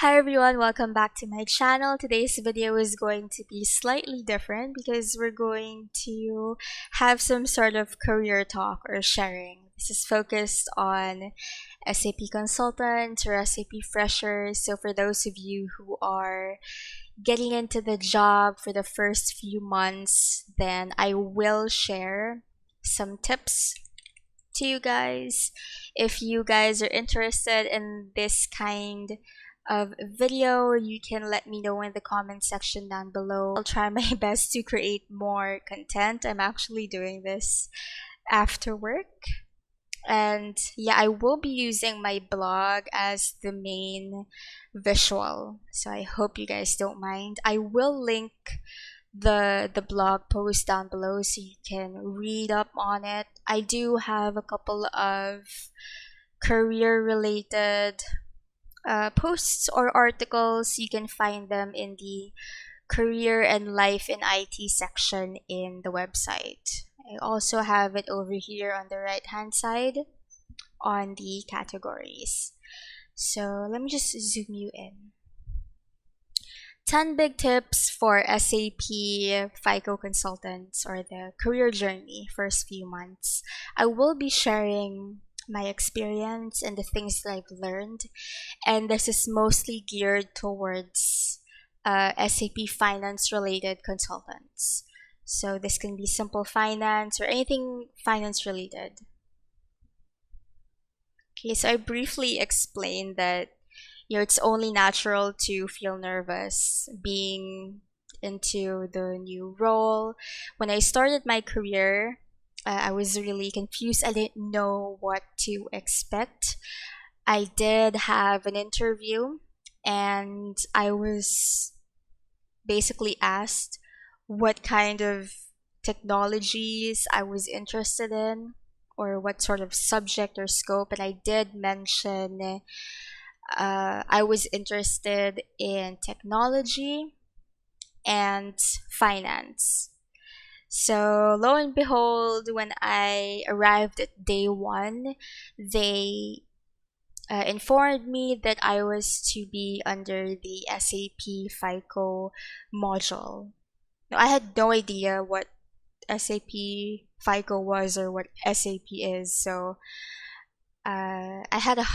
Hi everyone, welcome back to my channel. Today's video is going to be slightly different because we're going to have some sort of career talk or sharing. This is focused on SAP consultants or SAP freshers. So for those of you who are getting into the job for the first few months, then I will share some tips to you guys. If you guys are interested in this kind of video, you can let me know in the comment section down below. I'll try my best to create more content. I'm actually doing this after work. And yeah, I will be using my blog as the main visual. So I hope you guys don't mind. I will link the blog post down below so you can read up on it. I do have a couple of career related posts or articles. You can find them in the career and life in IT section in the website. I also have it over here on the right hand side on the categories. So let me just zoom you in. 10 big tips for SAP FICO consultants or the career journey first few months. I will be sharing my experience and the things that I've learned, and this is mostly geared towards SAP finance related consultants. So this can be simple finance or anything finance related. Okay, so I briefly explained that it's only natural to feel nervous being into the new role. When I started my career, I was really confused. I didn't know what to expect. I did have an interview and I was basically asked what kind of technologies I was interested in or what sort of subject or scope, and I did mention I was interested in technology and finance. So lo and behold, when I arrived at day one, they informed me that I was to be under the SAP FICO module. Now, I had no idea what SAP FICO was or what SAP is, so I had a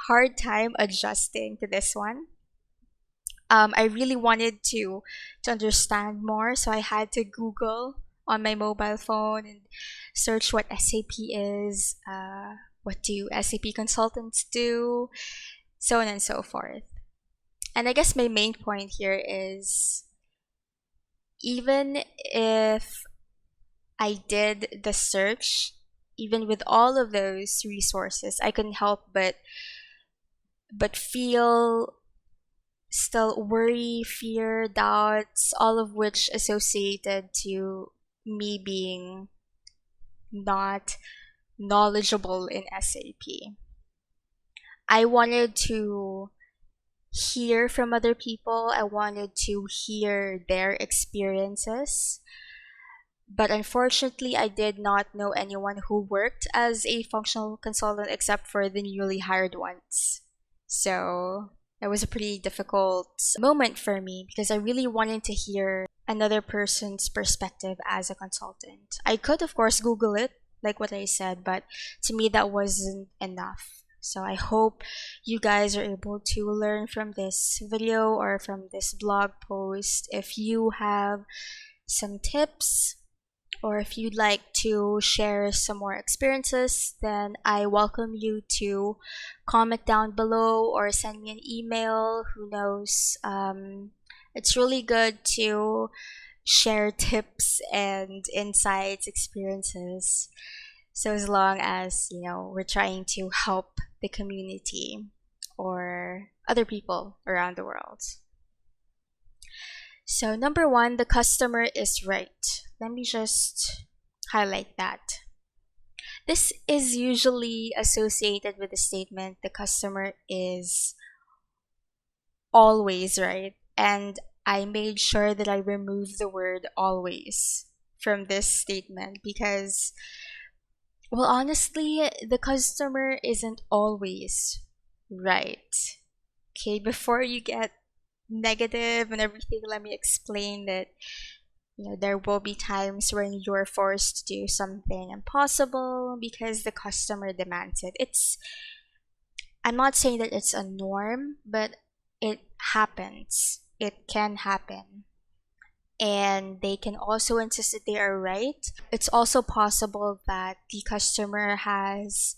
hard time adjusting to this one. I really wanted to understand more, so I had to Google on my mobile phone and search what SAP is, what do SAP consultants do, so on and so forth. And I guess my main point here is even if I did the search, even with all of those resources, I couldn't help but feel still worry, fear, doubts, all of which associated to me being not knowledgeable in SAP. I wanted to hear from other people. I wanted to hear their experiences. But unfortunately, I did not know anyone who worked as a functional consultant except for the newly hired ones. So it was a pretty difficult moment for me because I really wanted to hear another person's perspective as a consultant. I could, of course, Google it, like what I said, but to me, that wasn't enough. So I hope you guys are able to learn from this video or from this blog post. If you have some tips, or if you'd like to share some more experiences, then I welcome you to comment down below or send me an email. Who knows? It's really good to share tips and insights, experiences. So as long as, we're trying to help the community or other people around the world. So number one, the customer is right. Let me just highlight that. This is usually associated with the statement the customer is always right. And I made sure that I removed the word always from this statement because, well, honestly, the customer isn't always right. Okay, before you get negative and everything, let me explain that there will be times when you're forced to do something impossible because the customer demands it. I'm not saying that it's a norm, but it happens. It can happen. And they can also insist that they are right. It's also possible that the customer has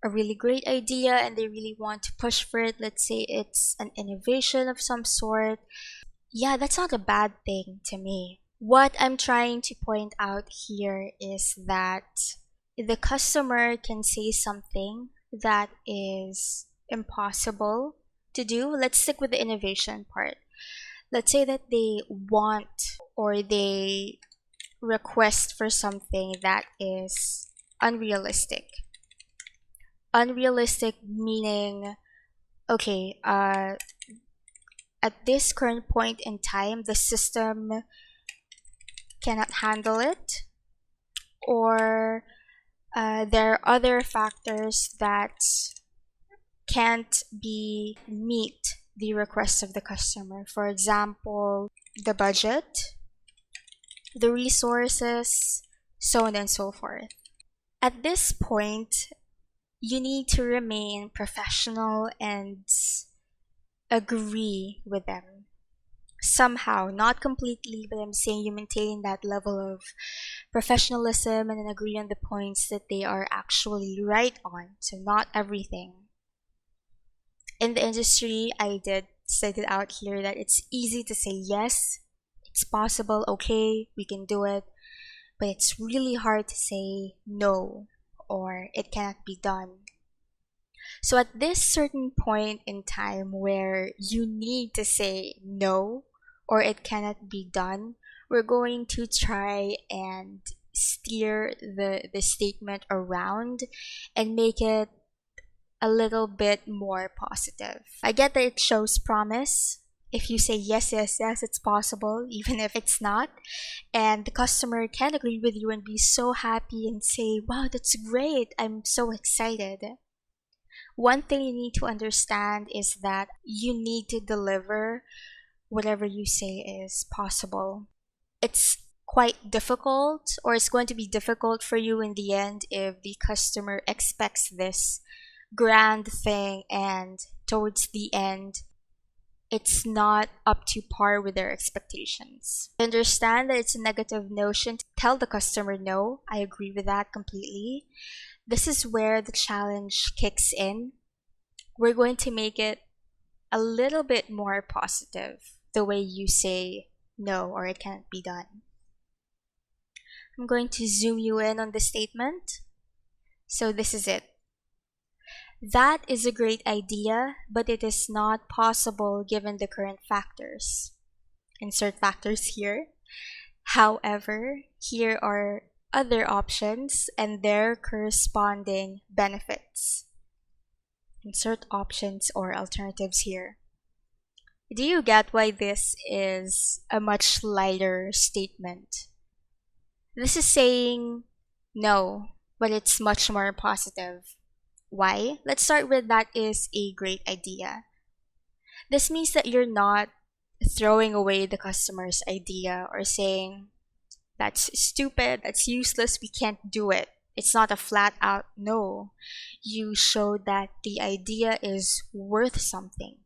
a really great idea and they really want to push for it. Let's say it's an innovation of some sort. Yeah, that's not a bad thing to me. What I'm trying to point out here is that the customer can say something that is impossible to do. Let's stick with the innovation part. Let's say that they want or they request for something that is unrealistic. Unrealistic meaning, okay, at this current point in time, the system cannot handle it, or there are other factors that can't be meet the request of the customer. For example, the budget, the resources, so on and so forth. At this point, you need to remain professional and agree with them. Somehow, not completely, but I'm saying you maintain that level of professionalism and then agree on the points that they are actually right on. So, not everything. In the industry, I did set it out here that it's easy to say yes, it's possible, okay, we can do it, but it's really hard to say no or it cannot be done. So, at this certain point in time where you need to say no or it cannot be done, we're going to try and steer the statement around and make it a little bit more positive. I get that it shows promise. If you say yes, yes, yes, it's possible, even if it's not. And the customer can agree with you and be so happy and say, wow, that's great. I'm so excited. One thing you need to understand is that you need to deliver whatever you say is possible. It's quite difficult, or it's going to be difficult for you in the end if the customer expects this grand thing and towards the end it's not up to par with their expectations. I understand that it's a negative notion to tell the customer no. I agree with that completely. This is where the challenge kicks in. We're going to make it a little bit more positive the way you say no or it can't be done. I'm going to zoom you in on the statement. So this is it. That is a great idea, but it is not possible given the current factors. Insert factors here. However, here are other options and their corresponding benefits. Insert options or alternatives here. Do you get why this is a much lighter statement? This is saying no, but it's much more positive. Why? Let's start with that is a great idea. This means that you're not throwing away the customer's idea or saying, that's stupid, that's useless, we can't do it. It's not a flat out no. You show that the idea is worth something.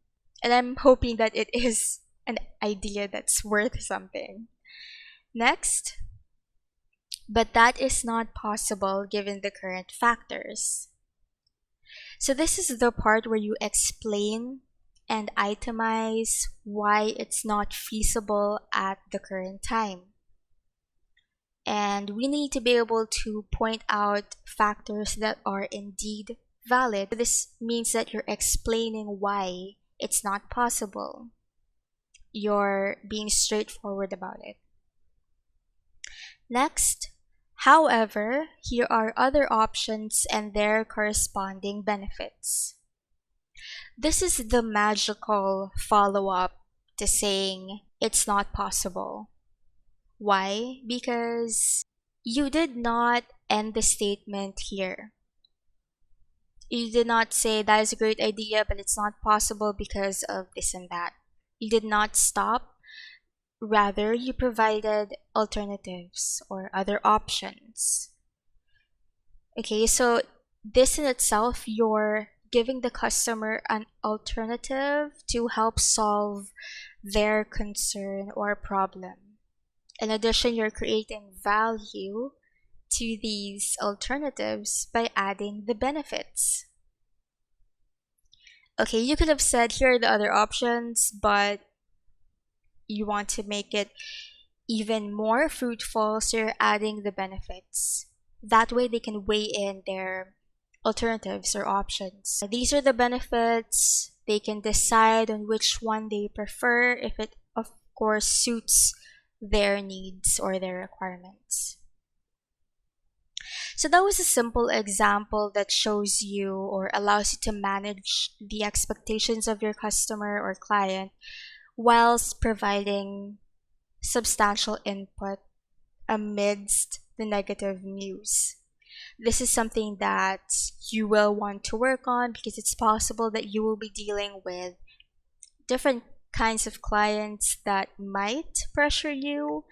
And I'm hoping that it is an idea that's worth something. Next, but that is not possible given the current factors. So this is the part where you explain and itemize why it's not feasible at the current time. And we need to be able to point out factors that are indeed valid. This means that you're explaining why it's not possible. You're being straightforward about it. Next, however, here are other options and their corresponding benefits. This is the magical follow-up to saying it's not possible. Why? Because you did not end the statement here. You did not say that is a great idea, but it's not possible because of this and that. You did not stop. Rather, you provided alternatives or other options. Okay, so this in itself, you're giving the customer an alternative to help solve their concern or problem. In addition, you're creating value to these alternatives by adding the benefits. Okay, you could have said here are the other options, but you want to make it even more fruitful, so you're adding the benefits. That way they can weigh in their alternatives or options. These are the benefits. They can decide on which one they prefer if it, of course, suits their needs or their requirements. So that was a simple example that shows you or allows you to manage the expectations of your customer or client whilst providing substantial input amidst the negative news. This is something that you will want to work on because it's possible that you will be dealing with different kinds of clients that might pressure you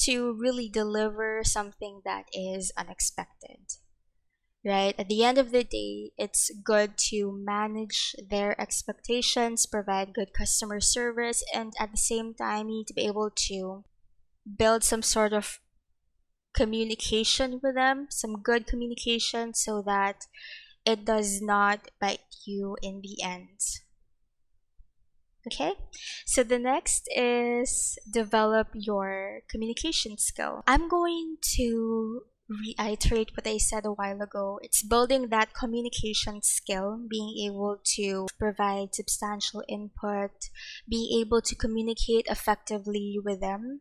to really deliver something that is unexpected. Right? At the end of the day, it's good to manage their expectations, provide good customer service, and at the same time, you need to be able to build some sort of communication with them, some good communication, so that it does not bite you in the end. Okay, so the next is develop your communication skill. I'm going to reiterate what I said a while ago. It's building that communication skill, being able to provide substantial input, being able to communicate effectively with them.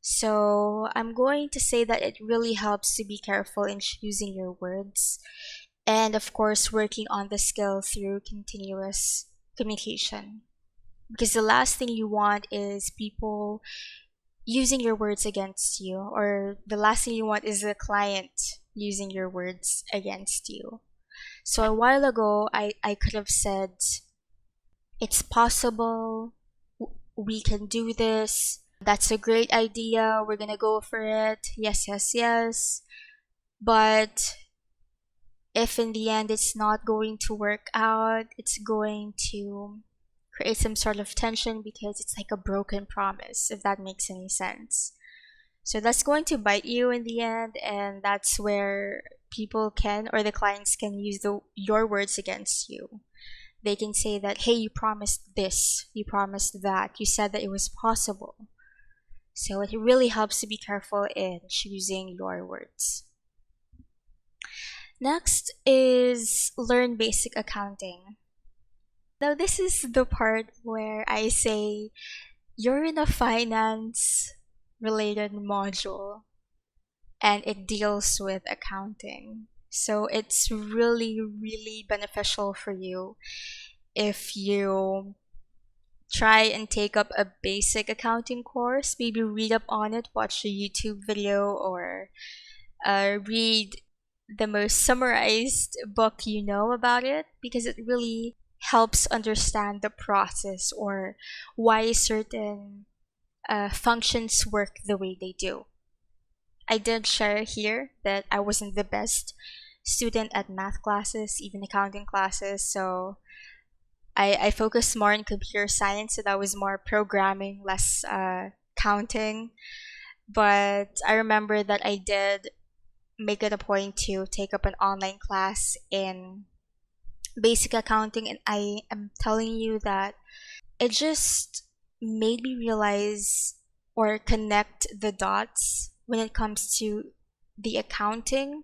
So I'm going to say that it really helps to be careful in choosing your words, and of course working on the skill through continuous communication. Because the last thing you want is people using your words against you, or the last thing you want is the client using your words against you. So a while ago, I could have said, it's possible, we can do this, that's a great idea, we're gonna go for it, yes, yes, yes. But if in the end it's not going to work out, it's going to create some sort of tension because it's like a broken promise, if that makes any sense. So that's going to bite you in the end, and that's where people can, or the clients can, use your words against you. They can say that, hey, you promised this, you promised that, you said that it was possible. So it really helps to be careful in choosing your words. Next is learn basic accounting. Now, this is the part where I say you're in a finance related module and it deals with accounting. So it's really, really beneficial for you if you try and take up a basic accounting course, maybe read up on it, watch a YouTube video, or read the most summarized book you know about it, because it really helps understand the process or why certain functions work the way they do. I did share here that I wasn't the best student at math classes, even accounting classes, so I focused more on computer science, so that was more programming, less counting. But I remember that I did make it a point to take up an online class in basic accounting, and I am telling you that it just made me realize or connect the dots when it comes to the accounting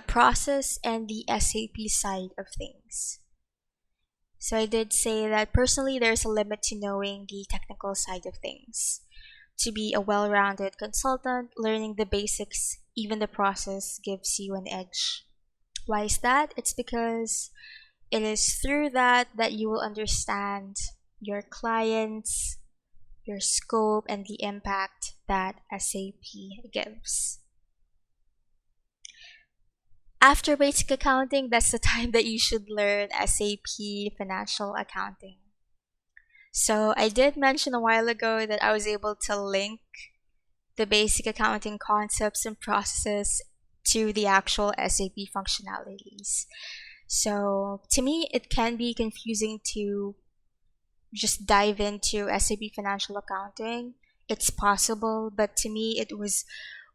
process and the SAP side of things. So I did say that personally there's a limit to knowing the technical side of things. To be a well-rounded consultant, learning the basics, even the process, gives you an edge. Why is that? It's because it is through that you will understand your clients, your scope, and the impact that SAP gives. After basic accounting, that's the time that you should learn SAP financial accounting. So I did mention a while ago that I was able to link the basic accounting concepts and processes to the actual SAP functionalities. So to me, it can be confusing to just dive into SAP financial accounting. It's possible, but to me, it was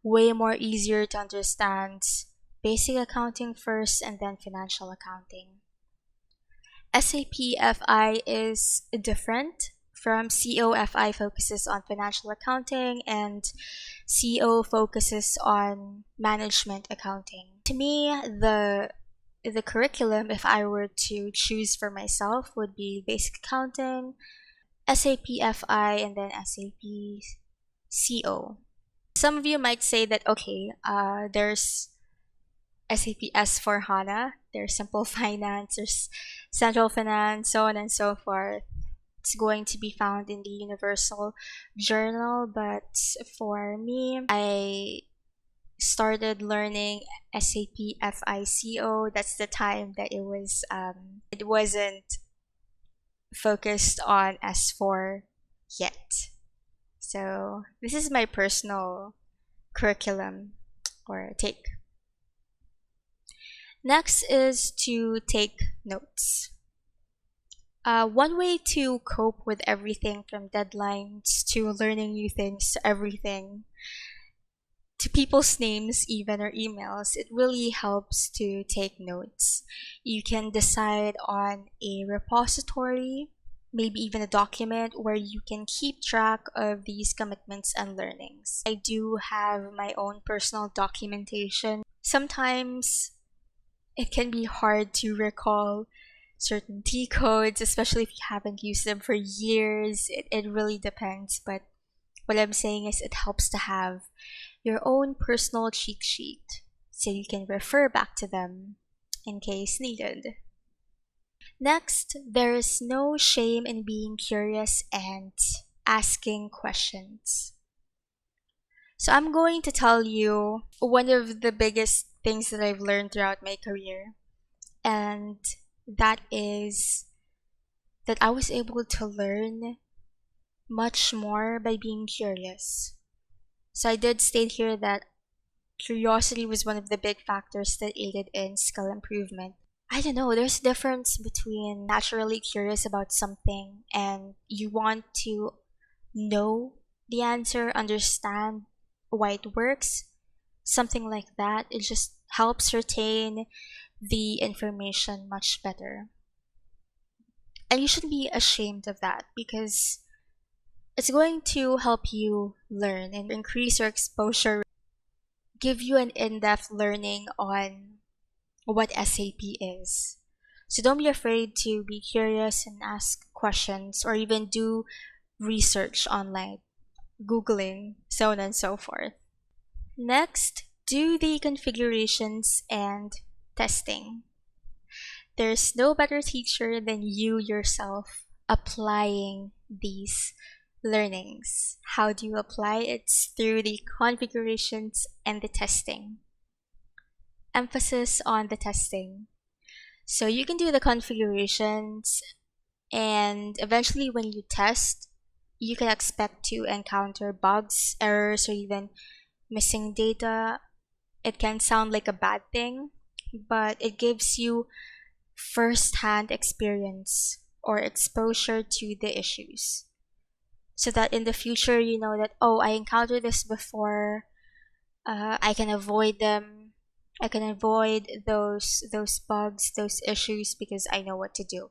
way more easier to understand basic accounting first and then financial accounting. SAP FI is different from CO. FI focuses on financial accounting and CO focuses on management accounting. To me, the curriculum, if I were to choose for myself, would be basic accounting, SAP FI, and then SAP CO. Some of you might say that okay, there's SAP S4 HANA, there's Simple Finance, there's Central Finance, so on and so forth. It's going to be found in the Universal Journal, but for me, I started learning SAP FICO. That's the time that it wasn't focused on S4 yet. So this is my personal curriculum or take. Next is to take notes. One way to cope with everything from deadlines to learning new things to everything to people's names even or emails, it really helps to take notes. You can decide on a repository, maybe even a document where you can keep track of these commitments and learnings. I do have my own personal documentation. Sometimes it can be hard to recall certain T codes, especially if you haven't used them for years. It really depends, but what I'm saying is it helps to have your own personal cheat sheet so you can refer back to them in case needed. Next, there is no shame in being curious and asking questions. So I'm going to tell you one of the biggest things that I've learned throughout my career, and that is that I was able to learn much more by being curious. So I did state here that curiosity was one of the big factors that aided in skill improvement. I don't know, there's a difference between naturally curious about something and you want to know the answer, understand why it works, something like that. It just helps retain the information much better. And you shouldn't be ashamed of that because it's going to help you learn and increase your exposure, give you an in-depth learning on what SAP is. So don't be afraid to be curious and ask questions or even do research online, Googling, so on and so forth. Next, do the configurations and testing. There's no better teacher than you yourself applying these learnings. How do you apply? It's through the configurations and the testing. Emphasis on the testing. So you can do the configurations and eventually when you test, you can expect to encounter bugs, errors, or even missing data. It can sound like a bad thing, but it gives you first-hand experience or exposure to the issues so that in the future you know that, oh, I encountered this before. I can avoid them. I can avoid those bugs, those issues because I know what to do.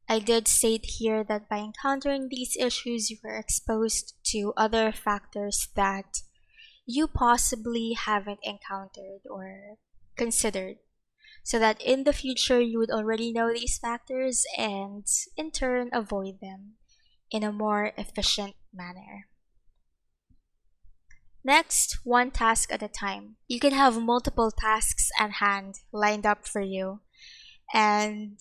I did state here that by encountering these issues, you are exposed to other factors that you possibly haven't encountered or considered, so that in the future you would already know these factors and in turn avoid them in a more efficient manner. Next, one task at a time. You can have multiple tasks at hand lined up for you, and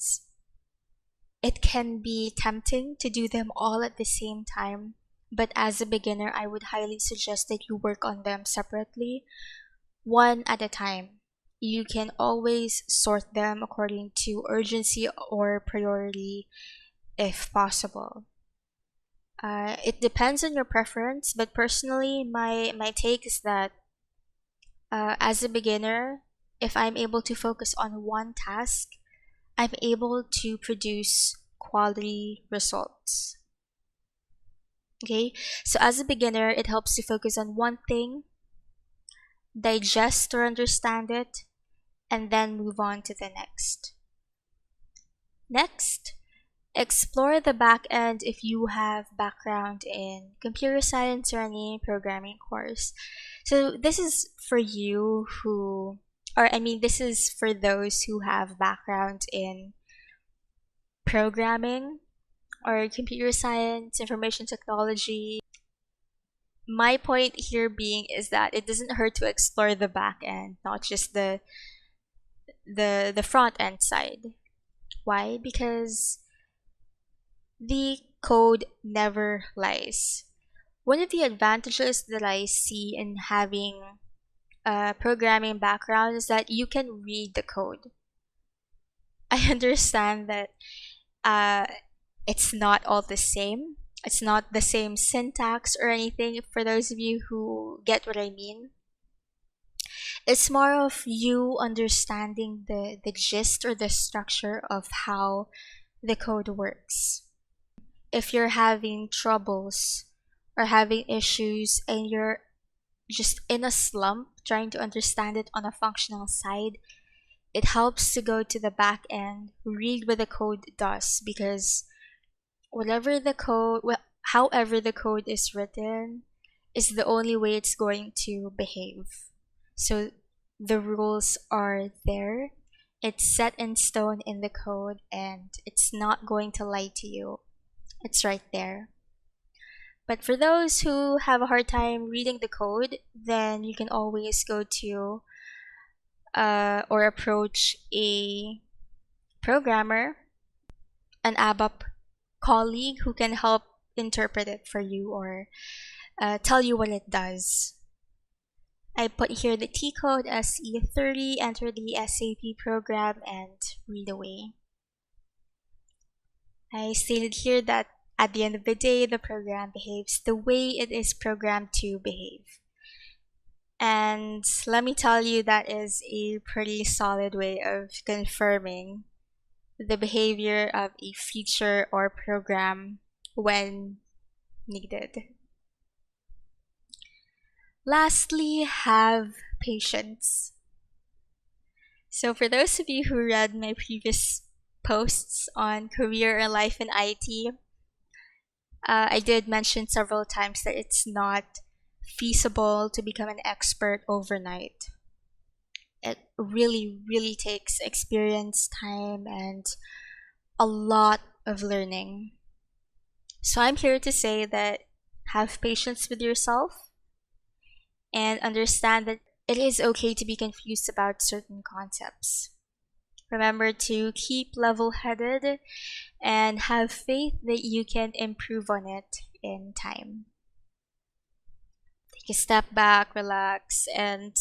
it can be tempting to do them all at the same time, but as a beginner, I would highly suggest that you work on them separately. one at a time. You can always sort them according to urgency or priority if possible. It depends on your preference, but personally, my take is that as a beginner, if I'm able to focus on one task, I'm able to produce quality results. Okay, so as a beginner, it helps to focus on one thing, digest or understand it, and then move on to the next. Next, explore the back end if you have background in computer science or any programming course. So this is for you who, or I mean, this is for those who have background in programming or computer science, information technology. My point here being is that it doesn't hurt to explore the back end, not just the front end side. Why? Because the code never lies. One of the advantages that I see in having a programming background is that you can read the code. I understand that uh, it's not all the same. It's not the same syntax or anything for those of you who get what I mean. It's more of you understanding the gist or the structure of how the code works. If you're having troubles or having issues and you're just in a slump trying to understand it on a functional side, it helps to go to the back end, read what the code does, because whatever the code, however the code is written, is the only way it's going to behave. So the rules are there. It's set in stone in the code and it's not going to lie to you. It's right there. But for those who have a hard time reading the code, then you can always go to or approach a programmer, an ABAP colleague who can help interpret it for you or tell you what it does. I put here the T code SE30, enter the SAP program, and read away. I stated here that at the end of the day, the program behaves the way it is programmed to behave. And let me tell you, that is a pretty solid way of confirming the behavior of a feature or program when needed. Lastly, have patience. So for those of you who read my previous posts on career and life in IT, I did mention several times that it's not feasible to become an expert overnight. It really, really takes experience, time, and a lot of learning. So I'm here to say that have patience with yourself and understand that it is okay to be confused about certain concepts. Remember to keep level headed and have faith that you can improve on it in time. Take a step back, relax, and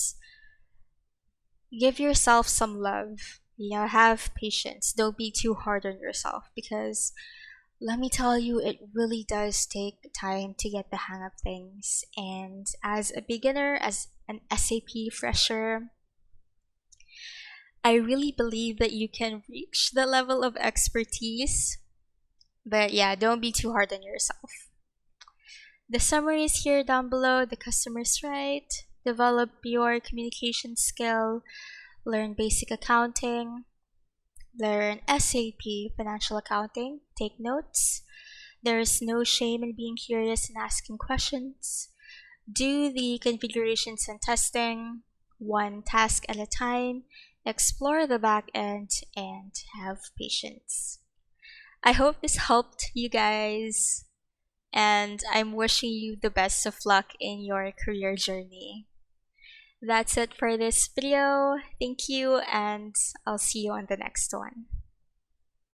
give yourself some love. Have patience. Don't be too hard on yourself, because let me tell you, it really does take time to get the hang of things. And as a beginner, as an SAP fresher, I really believe that you can reach the level of expertise. But yeah, don't be too hard on yourself. The summary is here down below. The customer's right. Develop your communication skill. Learn basic accounting. Learn SAP financial accounting. Take notes. There is no shame in being curious and asking questions. Do the configurations and testing one task at a time. Explore the back end and have patience. I hope this helped you guys, and I'm wishing you the best of luck in your career journey. That's it for this video. Thank you, and I'll see you on the next one.